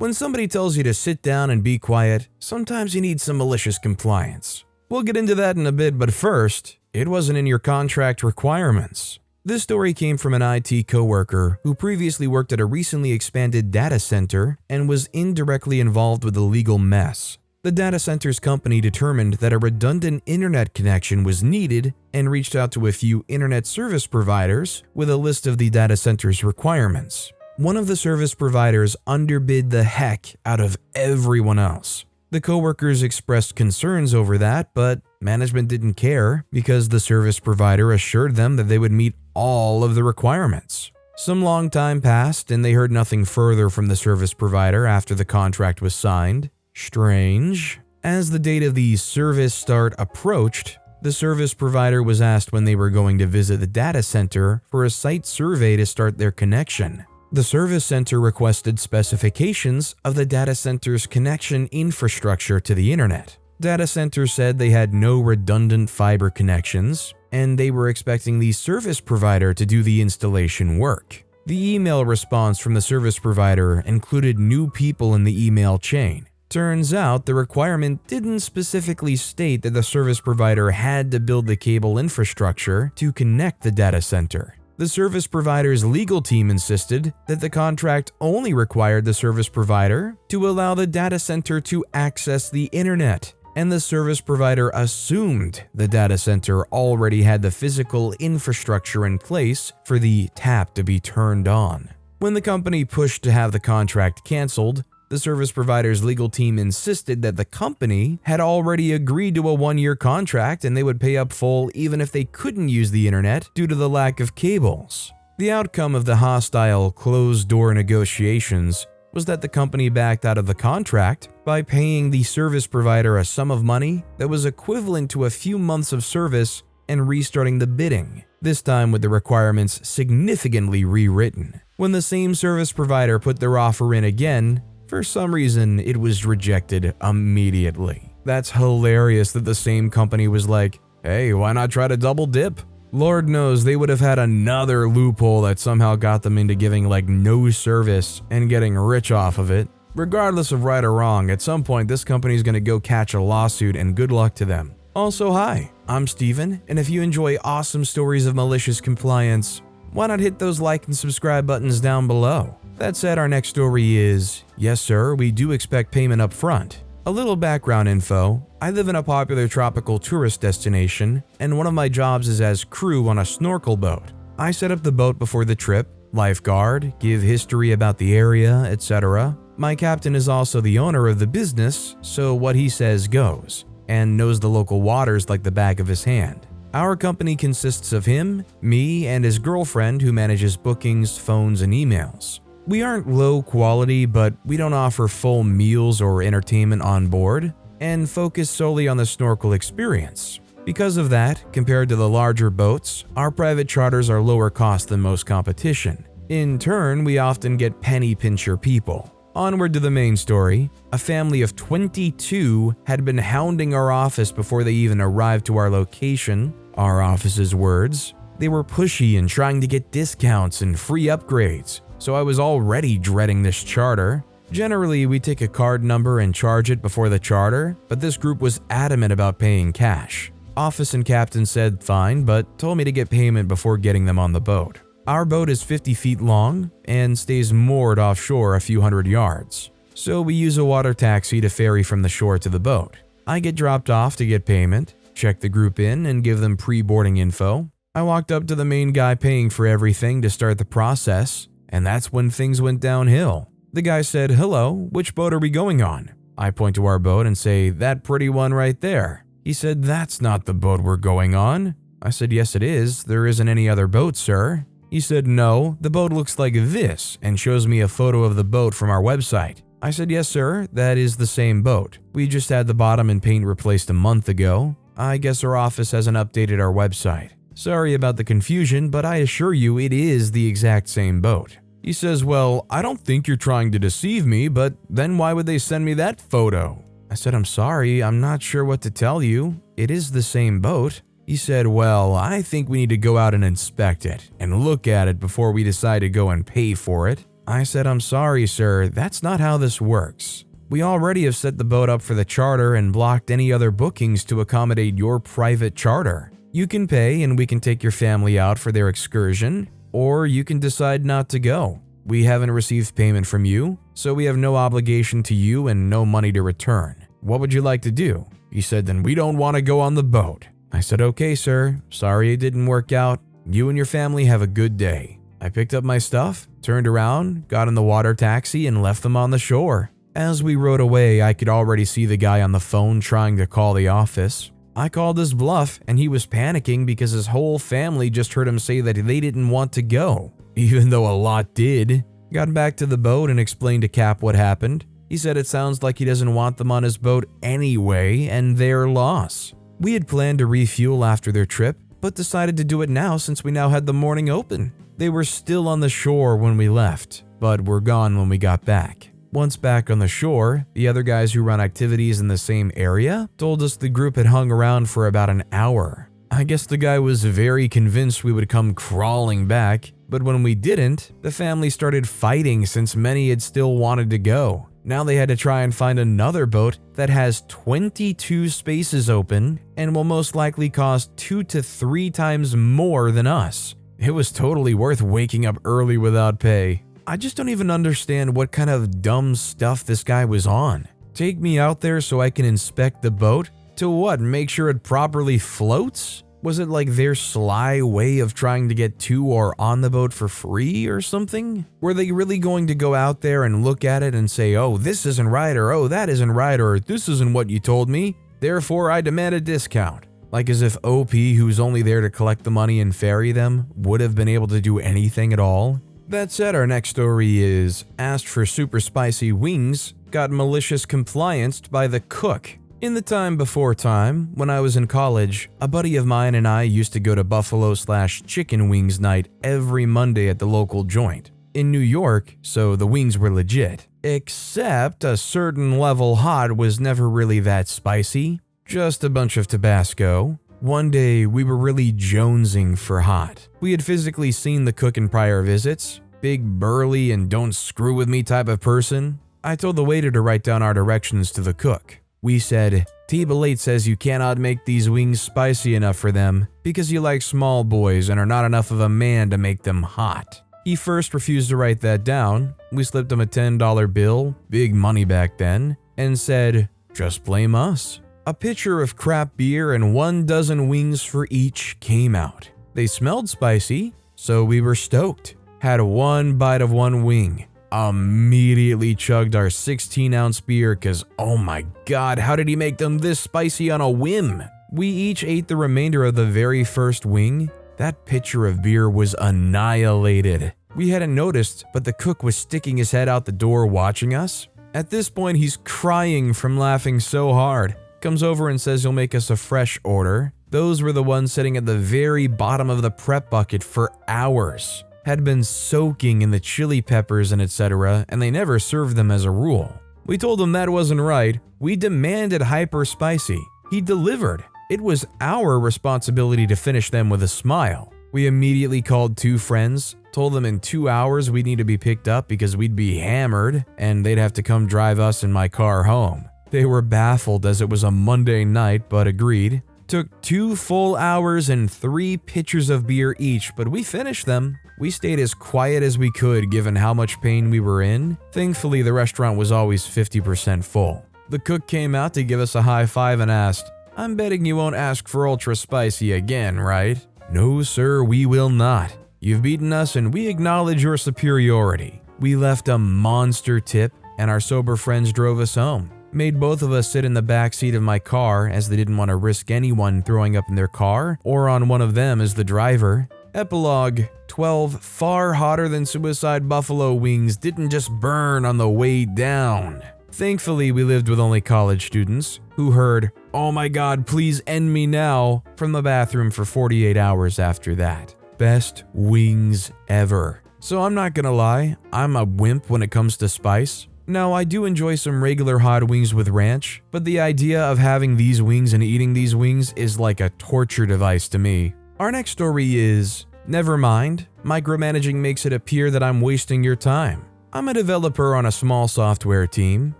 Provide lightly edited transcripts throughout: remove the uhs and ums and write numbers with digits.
When somebody tells you to sit down and be quiet, sometimes you need some malicious compliance. We'll get into that in a bit, but first, it wasn't in your contract requirements. This story came from an IT coworker who previously worked at a recently expanded data center and was indirectly involved with the legal mess. The data center's company determined that a redundant internet connection was needed and reached out to a few internet service providers with a list of the data center's requirements. One of the service providers underbid the heck out of everyone else. The coworkers expressed concerns over that, but management didn't care because the service provider assured them that they would meet all of the requirements. Some long time passed and they heard nothing further from the service provider after the contract was signed. Strange. As the date of the service start approached, the service provider was asked when they were going to visit the data center for a site survey to start their connection. The service center requested specifications of the data center's connection infrastructure to the internet. Data center said they had no redundant fiber connections, and they were expecting the service provider to do the installation work. The email response from the service provider included new people in the email chain. Turns out the requirement didn't specifically state that the service provider had to build the cable infrastructure to connect the data center. The service provider's legal team insisted that the contract only required the service provider to allow the data center to access the internet, and the service provider assumed the data center already had the physical infrastructure in place for the tap to be turned on. When the company pushed to have the contract canceled, the service provider's legal team insisted that the company had already agreed to a 1-year contract and they would pay up full even if they couldn't use the internet due to the lack of cables. The outcome of the hostile closed-door negotiations was that the company backed out of the contract by paying the service provider a sum of money that was equivalent to a few months of service and restarting the bidding, this time with the requirements significantly rewritten. When the same service provider put their offer in again, for some reason, it was rejected immediately. That's hilarious that the same company was like, hey, why not try to double dip? Lord knows they would have had another loophole that somehow got them into giving no service and getting rich off of it. Regardless of right or wrong, at some point this company's gonna go catch a lawsuit and good luck to them. Also, hi, I'm Steven, and if you enjoy awesome stories of malicious compliance, why not hit those like and subscribe buttons down below? That said, our next story is, yes sir, we do expect payment up front. A little background info, I live in a popular tropical tourist destination, and one of my jobs is as crew on a snorkel boat. I set up the boat before the trip, lifeguard, give history about the area, etc. My captain is also the owner of the business, so what he says goes, and knows the local waters like the back of his hand. Our company consists of him, me, and his girlfriend who manages bookings, phones, and emails. We aren't low quality, but we don't offer full meals or entertainment on board, and focus solely on the snorkel experience. Because of that, compared to the larger boats, our private charters are lower cost than most competition. In turn, we often get penny pincher people. Onward to the main story, a family of 22 had been hounding our office before they even arrived to our location, our office's words. They were pushy and trying to get discounts and free upgrades, so I was already dreading this charter. Generally, we take a card number and charge it before the charter, but this group was adamant about paying cash. Office and captain said fine, but told me to get payment before getting them on the boat. Our boat is 50 feet long and stays moored offshore a few hundred yards, so we use a water taxi to ferry from the shore to the boat. I get dropped off to get payment, check the group in, and give them pre-boarding info. I walked up to the main guy paying for everything to start the process, and that's when things went downhill. The guy said, "Hello, which boat are we going on?" I point to our boat and say, "That pretty one right there." He said, "That's not the boat we're going on." I said, "Yes it is, there isn't any other boat, sir." He said, "No, the boat looks like this," and shows me a photo of the boat from our website. I said, "Yes sir, that is the same boat. We just had the bottom and paint replaced a month ago. I guess our office hasn't updated our website. Sorry about the confusion, but I assure you it is the exact same boat." He says, "Well, I don't think you're trying to deceive me, but then why would they send me that photo?" I said, "I'm sorry, I'm not sure what to tell you. It is the same boat." He said, "Well, I think we need to go out and inspect it and look at it before we decide to go and pay for it." I said, "I'm sorry, sir, that's not how this works. We already have set the boat up for the charter and blocked any other bookings to accommodate your private charter. You can pay and we can take your family out for their excursion, or you can decide not to go. We haven't received payment from you, so we have no obligation to you and no money to return. What would you like to do?" He said, "Then we don't want to go on the boat." I said, "Okay, sir. Sorry it didn't work out. You and your family have a good day." I picked up my stuff, turned around, got in the water taxi, and left them on the shore. As we rode away, I could already see the guy on the phone trying to call the office. I called his bluff, and he was panicking because his whole family just heard him say that they didn't want to go, even though a lot did. Got back to the boat and explained to Cap what happened. He said it sounds like he doesn't want them on his boat anyway, and their loss. We had planned to refuel after their trip, but decided to do it now since we now had the morning open. They were still on the shore when we left, but were gone when we got back. Once back on the shore, the other guys who run activities in the same area told us the group had hung around for about an hour. I guess the guy was very convinced we would come crawling back, but when we didn't, the family started fighting since many had still wanted to go. Now they had to try and find another boat that has 22 spaces open and will most likely cost 2 to 3 times more than us. It was totally worth waking up early without pay. I just don't even understand what kind of dumb stuff this guy was on. Take me out there so I can inspect the boat? To what, make sure it properly floats? Was it like their sly way of trying to get to or on the boat for free or something? Were they really going to go out there and look at it and say, "Oh, this isn't right," or "Oh, that isn't right," or "This isn't what you told me, therefore I demand a discount"? Like as if OP, who's only there to collect the money and ferry them, would have been able to do anything at all? That said, our next story is asked for super spicy wings, got malicious complianced by the cook. In the time before time, when I was in college, a buddy of mine and I used to go to Buffalo/Chicken Wings night every Monday at the local joint. In New York, so the wings were legit. Except a certain level hot was never really that spicy, just a bunch of Tabasco. One day, we were really jonesing for hot. We had physically seen the cook in prior visits, big burly and don't screw with me type of person. I told the waiter to write down our directions to the cook. We said, "Table 8 says you cannot make these wings spicy enough for them because you like small boys and are not enough of a man to make them hot." He first refused to write that down. We slipped him a $10 bill, big money back then, and said, "Just blame us." A pitcher of crap beer and 12 wings for each came out. They smelled spicy, so we were stoked. Had one bite of one wing. Immediately chugged our 16-ounce beer cause oh my god, how did he make them this spicy on a whim? We each ate the remainder of the very first wing. That pitcher of beer was annihilated. We hadn't noticed, but the cook was sticking his head out the door watching us. At this point, he's crying from laughing so hard. Comes over and says he'll make us a fresh order. Those were the ones sitting at the very bottom of the prep bucket for hours. Had been soaking in the chili peppers and etc., and they never served them as a rule. We told him that wasn't right. We demanded hyper spicy. He delivered. It was our responsibility to finish them with a smile. We immediately called 2 friends, told them in 2 hours we'd need to be picked up because we'd be hammered, and they'd have to come drive us in my car home. They were baffled as it was a Monday night, but agreed. Took 2 full hours and 3 pitchers of beer each, but we finished them. We stayed as quiet as we could given how much pain we were in. Thankfully, the restaurant was always 50% full. The cook came out to give us a high five and asked, "I'm betting you won't ask for ultra spicy again, right?" "No, sir, we will not. You've beaten us and we acknowledge your superiority." We left a monster tip and our sober friends drove us home. Made both of us sit in the back seat of my car as they didn't want to risk anyone throwing up in their car or on one of them as the driver. Epilogue: 12 far hotter than suicide buffalo wings didn't just burn on the way down. Thankfully, we lived with only college students who heard, "Oh my god, please end me now," from the bathroom for 48 hours after that. Best wings ever. So I'm not gonna lie, I'm a wimp when it comes to spice. Now, I do enjoy some regular hot wings with ranch, but the idea of having these wings and eating these wings is like a torture device to me. Our next story is, Nevermind, micromanaging makes it appear that I'm wasting your time. I'm a developer on a small software team.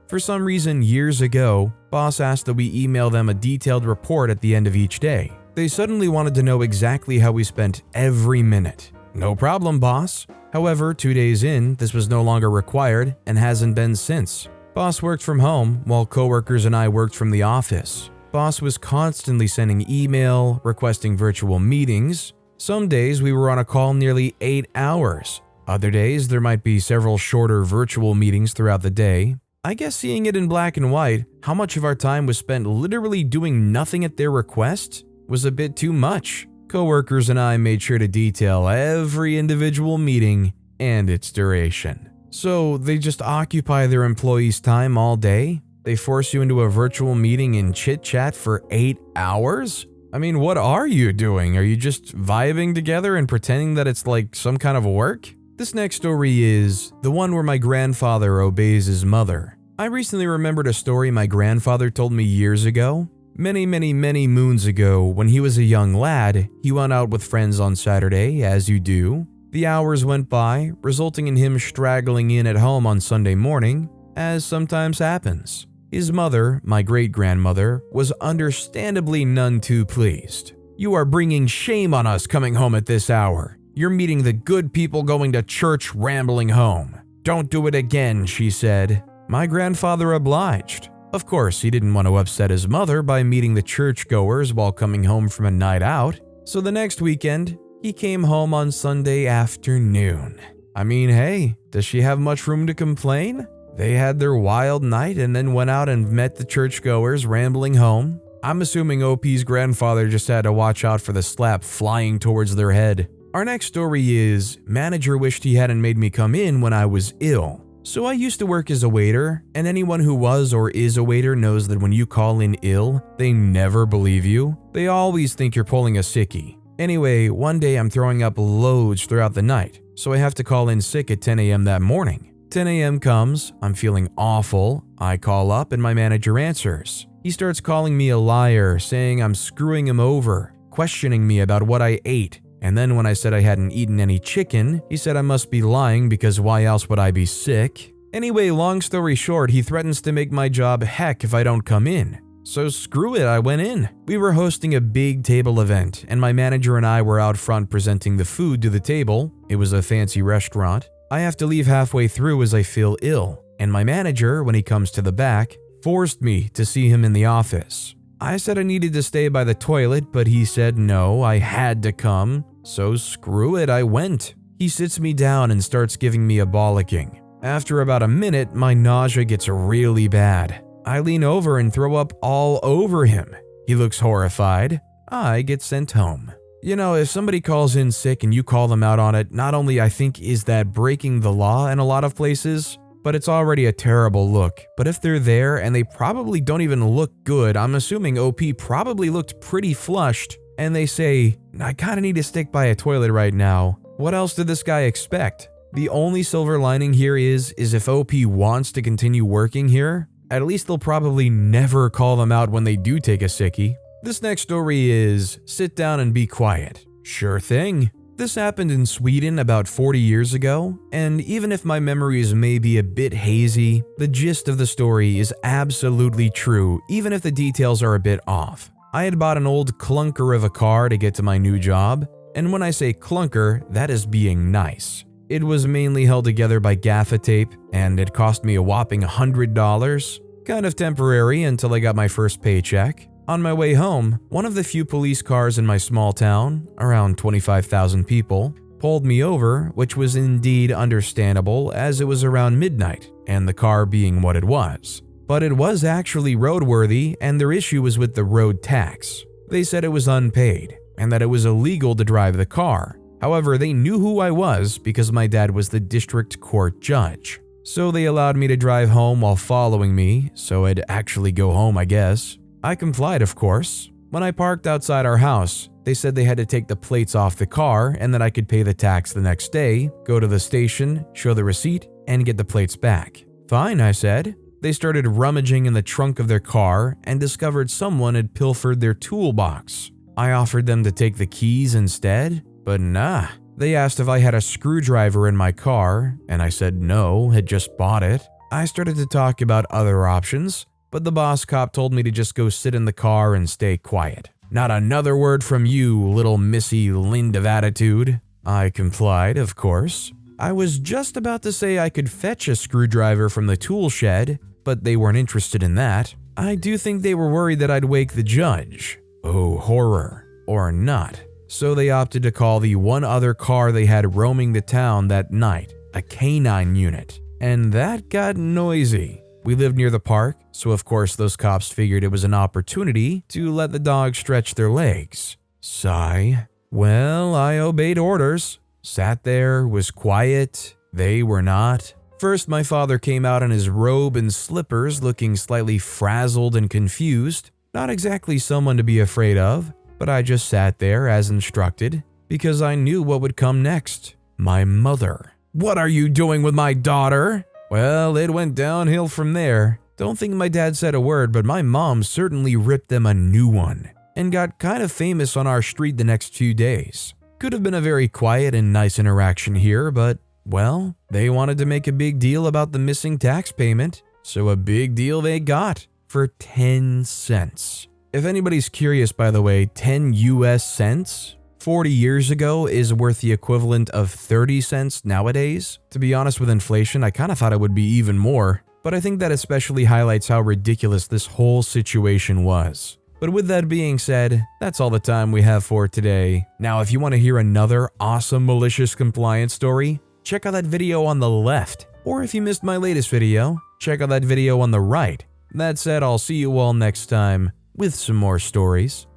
For some reason, years ago, boss asked that we email them a detailed report at the end of each day. They suddenly wanted to know exactly how we spent every minute. No problem, boss. However, 2 days in, this was no longer required and hasn't been since. Boss worked from home while coworkers and I worked from the office. Boss was constantly sending email, requesting virtual meetings. Some days we were on a call nearly 8 hours. Other days there might be several shorter virtual meetings throughout the day. I guess seeing it in black and white, how much of our time was spent literally doing nothing at their request was a bit too much. Coworkers and I made sure to detail every individual meeting and its duration. So they just occupy their employees' time all day? They force you into a virtual meeting and chit-chat for 8 hours? I mean, what are you doing? Are you just vibing together and pretending that it's like some kind of work? This next story is the one where my grandfather obeys his mother. I recently remembered a story my grandfather told me years ago. Many moons ago, when he was a young lad, he went out with friends on Saturday, as you do. The hours went by, resulting in him straggling in at home on Sunday morning, as sometimes happens. His mother, my great-grandmother, was understandably none too pleased. "You are bringing shame on us coming home at this hour. You're meeting the good people going to church rambling home. Don't do it again," she said. My grandfather obliged. Of course, he didn't want to upset his mother by meeting the churchgoers while coming home from a night out, so the next weekend, he came home on Sunday afternoon. I mean, hey, does she have much room to complain? They had their wild night and then went out and met the churchgoers rambling home. I'm assuming OP's grandfather just had to watch out for the slap flying towards their head. Our next story is, manager wished he hadn't made me come in when I was ill. So I used to work as a waiter, and anyone who was or is a waiter knows that when you call in ill, they never believe you. They always think you're pulling a sickie. Anyway, one day I'm throwing up loads throughout the night, so I have to call in sick at 10 a.m. that morning. 10 a.m. comes, I'm feeling awful, I call up and my manager answers. He starts calling me a liar, saying I'm screwing him over, questioning me about what I ate. And then when I said I hadn't eaten any chicken, he said I must be lying because why else would I be sick? Anyway, long story short, he threatens to make my job heck if I don't come in. So screw it, I went in. We were hosting a big table event, and my manager and I were out front presenting the food to the table. It was a fancy restaurant. I have to leave halfway through as I feel ill, and my manager, when he comes to the back, forced me to see him in the office. I said I needed to stay by the toilet, but he said no, I had to come. So screw it, I went. He sits me down and starts giving me a bollocking. After about a minute, my nausea gets really bad. I lean over and throw up all over him. He looks horrified. I get sent home. You know, if somebody calls in sick and you call them out on it, not only I think is that breaking the law in a lot of places, but it's already a terrible look. But if they're there and they probably don't even look good, I'm assuming OP probably looked pretty flushed, and they say, I kinda need to stick by a toilet right now. What else did this guy expect? The only silver lining here is if OP wants to continue working here, at least they'll probably never call them out when they do take a sickie. This next story is, sit down and be quiet. Sure thing. This happened in Sweden about 40 years ago, and even if my memories may be a bit hazy, the gist of the story is absolutely true, even if the details are a bit off. I had bought an old clunker of a car to get to my new job, and when I say clunker, that is being nice. It was mainly held together by gaffer tape, and it cost me a whopping $100, kind of temporary until I got my first paycheck. On my way home, one of the few police cars in my small town, around 25,000 people, pulled me over, which was indeed understandable as it was around midnight, and the car being what it was. But it was actually roadworthy, and their issue was with the road tax. They said it was unpaid, and that it was illegal to drive the car. However, they knew who I was because my dad was the district court judge. So they allowed me to drive home while following me, so I'd actually go home, I guess. I complied, of course. When I parked outside our house, they said they had to take the plates off the car and that I could pay the tax the next day, go to the station, show the receipt, and get the plates back. Fine, I said. They started rummaging in the trunk of their car and discovered someone had pilfered their toolbox. I offered them to take the keys instead, but nah. They asked if I had a screwdriver in my car, and I said no, had just bought it. I started to talk about other options, but the boss cop told me to just go sit in the car and stay quiet. Not another word from you, little Missy Lind of attitude. I complied, of course. I was just about to say I could fetch a screwdriver from the tool shed, but they weren't interested in that. I do think they were worried that I'd wake the judge. Oh, horror. Or not. So they opted to call the one other car they had roaming the town that night, a canine unit. And that got noisy. We lived near the park, so of course those cops figured it was an opportunity to let the dogs stretch their legs. Sigh. Well, I obeyed orders. Sat there, was quiet. They were not. First, my father came out in his robe and slippers, looking slightly frazzled and confused. Not exactly someone to be afraid of, but I just sat there as instructed because I knew what would come next. My mother. "What are you doing with my daughter?" Well, it went downhill from there. Don't think my dad said a word, but my mom certainly ripped them a new one and got kind of famous on our street the next few days. Could have been a very quiet and nice interaction here, but, well, they wanted to make a big deal about the missing tax payment, so a big deal they got for 10 cents. If anybody's curious, by the way, 10 US cents 40 years ago is worth the equivalent of 30 cents nowadays. To be honest, with inflation, I kind of thought it would be even more, but I think that especially highlights how ridiculous this whole situation was. But with that being said, that's all the time we have for today. Now, if you want to hear another awesome malicious compliance story, check out that video on the left. Or if you missed my latest video, check out that video on the right. That said, I'll see you all next time with some more stories.